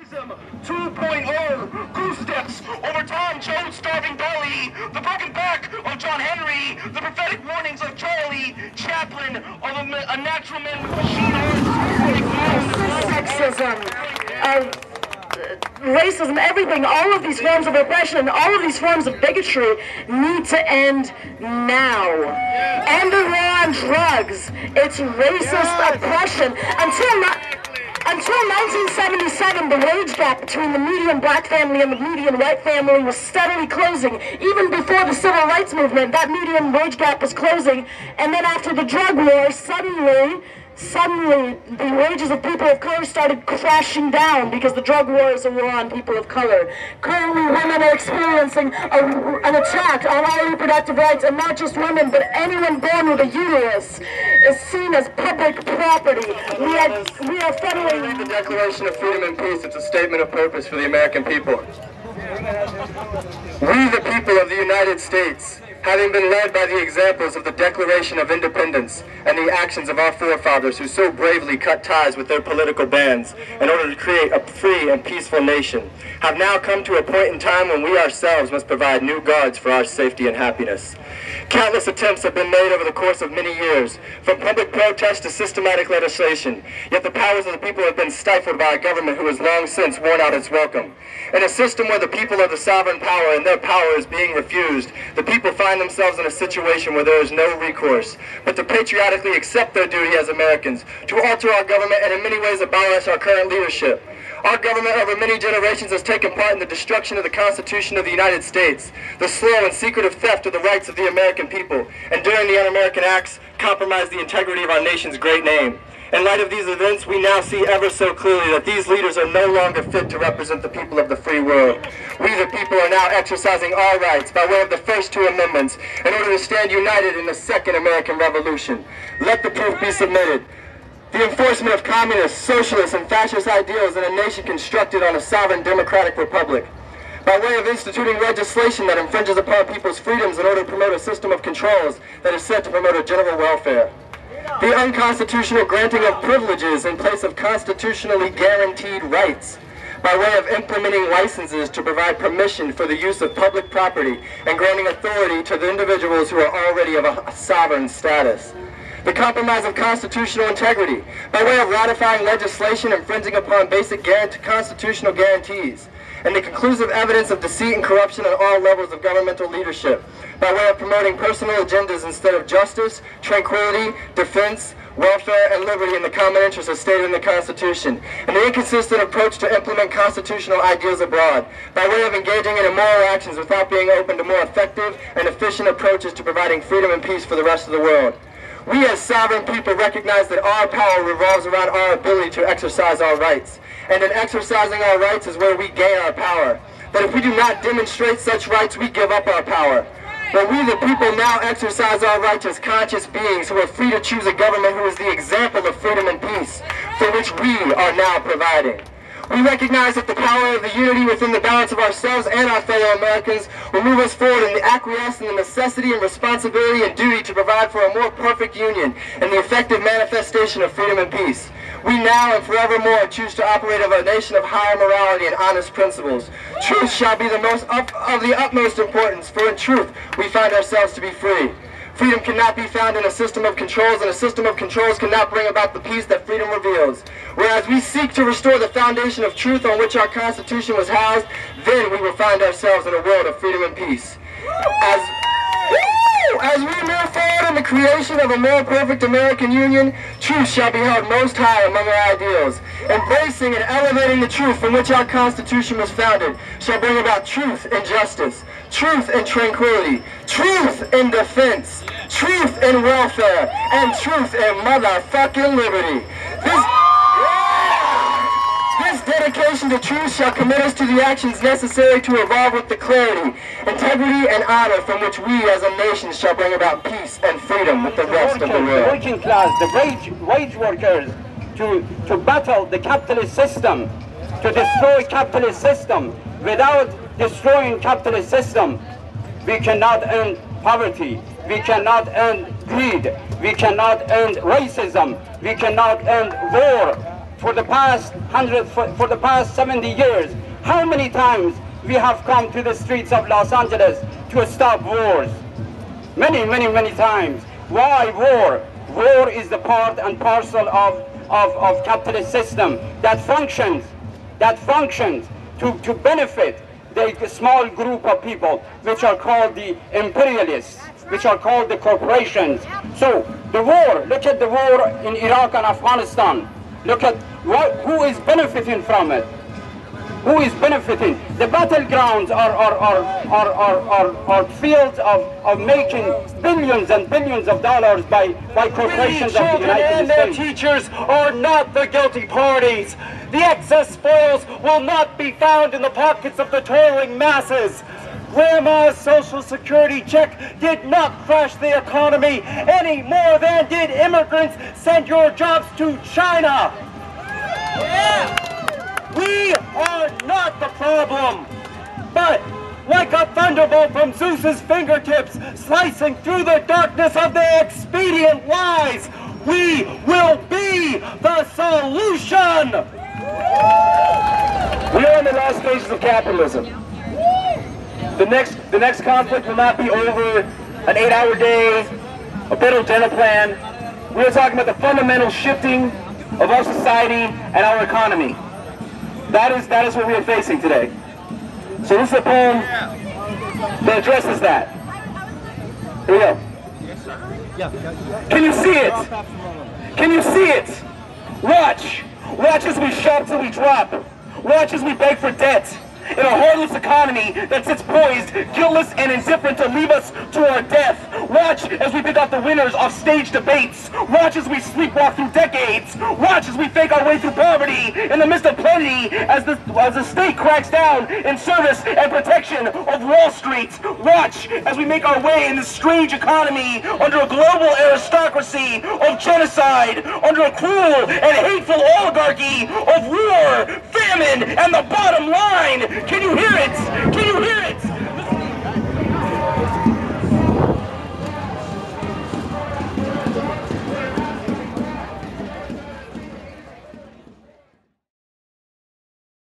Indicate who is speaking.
Speaker 1: 2.0, goose steps over Tom Jones' starving belly, the broken back of John Henry, the prophetic warnings of Charlie Chaplin, or the a natural man with machine arms.
Speaker 2: Sexism, racism, everything, all of these forms of oppression, all of these forms of bigotry need to end now. End the war on drugs. It's racist oppression. Until 1977, the wage gap between the median black family and the median white family was steadily closing. Even before the civil rights movement, that median wage gap was closing. And then after the drug war, suddenly the wages of people of color started crashing down because the drug war is a war on people of color. Currently, women are experiencing an attack on our reproductive rights, and not just women, but anyone born with a uterus is seen as public property. We are federally...
Speaker 3: The Declaration of Freedom and Peace, it's a statement of purpose for the American people. We, the people of the United States, having been led by the examples of the Declaration of Independence and the actions of our forefathers who so bravely cut ties with their political bands in order to create a free and peaceful nation, have now come to a point in time when we ourselves must provide new guards for our safety and happiness. Countless attempts have been made over the course of many years, from public protest to systematic legislation, yet the powers of the people have been stifled by a government who has long since worn out its welcome. In a system where the people are the sovereign power and their power is being refused, the people find themselves in a situation where there is no recourse but to patriotically accept their duty as Americans, to alter our government and in many ways abolish our current leadership. Our government over many generations has taken part in the destruction of the Constitution of the United States, the slow and secretive theft of the rights of the American people, and during the un-American acts, compromised the integrity of our nation's great name. In light of these events, we now see ever so clearly that these leaders are no longer fit to represent the people of the free world. We, the people, are now exercising our rights by way of the first two amendments in order to stand united in the Second American Revolution. Let the proof be submitted. The enforcement of communist, socialist, and fascist ideals in a nation constructed on a sovereign democratic republic. By way of instituting legislation that infringes upon people's freedoms in order to promote a system of controls that is set to promote a general welfare. The unconstitutional granting of privileges in place of constitutionally guaranteed rights. By way of implementing licenses to provide permission for the use of public property and granting authority to the individuals who are already of a sovereign status. The compromise of constitutional integrity, by way of ratifying legislation infringing upon basic constitutional guarantees, and the conclusive evidence of deceit and corruption at all levels of governmental leadership, by way of promoting personal agendas instead of justice, tranquility, defense, welfare, and liberty in the common interest as stated in the Constitution, and the inconsistent approach to implement constitutional ideals abroad, by way of engaging in immoral actions without being open to more effective and efficient approaches to providing freedom and peace for the rest of the world. We as sovereign people recognize that our power revolves around our ability to exercise our rights. And in exercising our rights is where we gain our power. But if we do not demonstrate such rights, we give up our power. But we the people now exercise our rights as conscious beings who are free to choose a government who is the example of freedom and peace, for which we are now providing. We recognize that the power of the unity within the balance of ourselves and our fellow Americans will move us forward in the acquiescence in the necessity and responsibility and duty to provide for a more perfect union and the effective manifestation of freedom and peace. We now and forevermore choose to operate as a nation of higher morality and honest principles. Truth shall be of the utmost importance, for in truth we find ourselves to be free. Freedom cannot be found in a system of controls, and a system of controls cannot bring about the peace that freedom reveals. Whereas we seek to restore the foundation of truth on which our Constitution was housed, then we will find ourselves in a world of freedom and peace. As we move forward in the creation of a more perfect American Union, truth shall be held most high among our ideals. Embracing and elevating the truth from which our Constitution was founded shall bring about truth and justice, truth and tranquility, truth and defense, truth and welfare, and truth and motherfucking liberty. This dedication to truth shall commit us to the actions necessary to evolve with the clarity, integrity, and honor from which we as a nation shall bring about peace and freedom with the rest of the world.
Speaker 4: The working class, the wage workers, to battle the capitalist system, to destroy capitalist system. Without destroying capitalist system, we cannot end poverty, we cannot end greed, we cannot end racism, we cannot end war. for the past 70 years, how many times we have come to the streets of Los Angeles to stop wars? Many, many, many times. Why war? War is the part and parcel of capitalist system that functions to benefit the small group of people which are called the imperialists, which are called the corporations. So the war, look at the war in Iraq and Afghanistan. Look at who is benefiting from it. Who is benefiting? The battlegrounds are fields of making billions and billions of dollars by corporations of the United States.
Speaker 5: And their teachers are not the guilty parties. The excess spoils will not be found in the pockets of the toiling masses. Grandma's Social Security check did not crash the economy any more than did immigrants send your jobs to China. Yeah. We are not the problem, but like a thunderbolt from Zeus's fingertips, slicing through the darkness of their expedient lies, we will be the solution.
Speaker 1: We are in the last stages of capitalism. The next conflict will not be over an 8-hour day, a better dental plan. We are talking about the fundamental shifting of our society and our economy. That is what we are facing today. So this is a poem that addresses that. Here we go. Can you see it? Can you see it? Watch. Watch as we shop till we drop. Watch as we beg for debt. In a heartless economy that sits poised, guiltless and indifferent to leave us to our death. Watch as we pick out the winners off stage debates. Watch as we sleepwalk through decades. Watch as we fake our way through poverty in the midst of plenty as the state cracks down in service and protection of Wall Street. Watch as we make our way in this strange economy under a global aristocracy of genocide, under a cruel and hateful oligarchy of war, famine, and the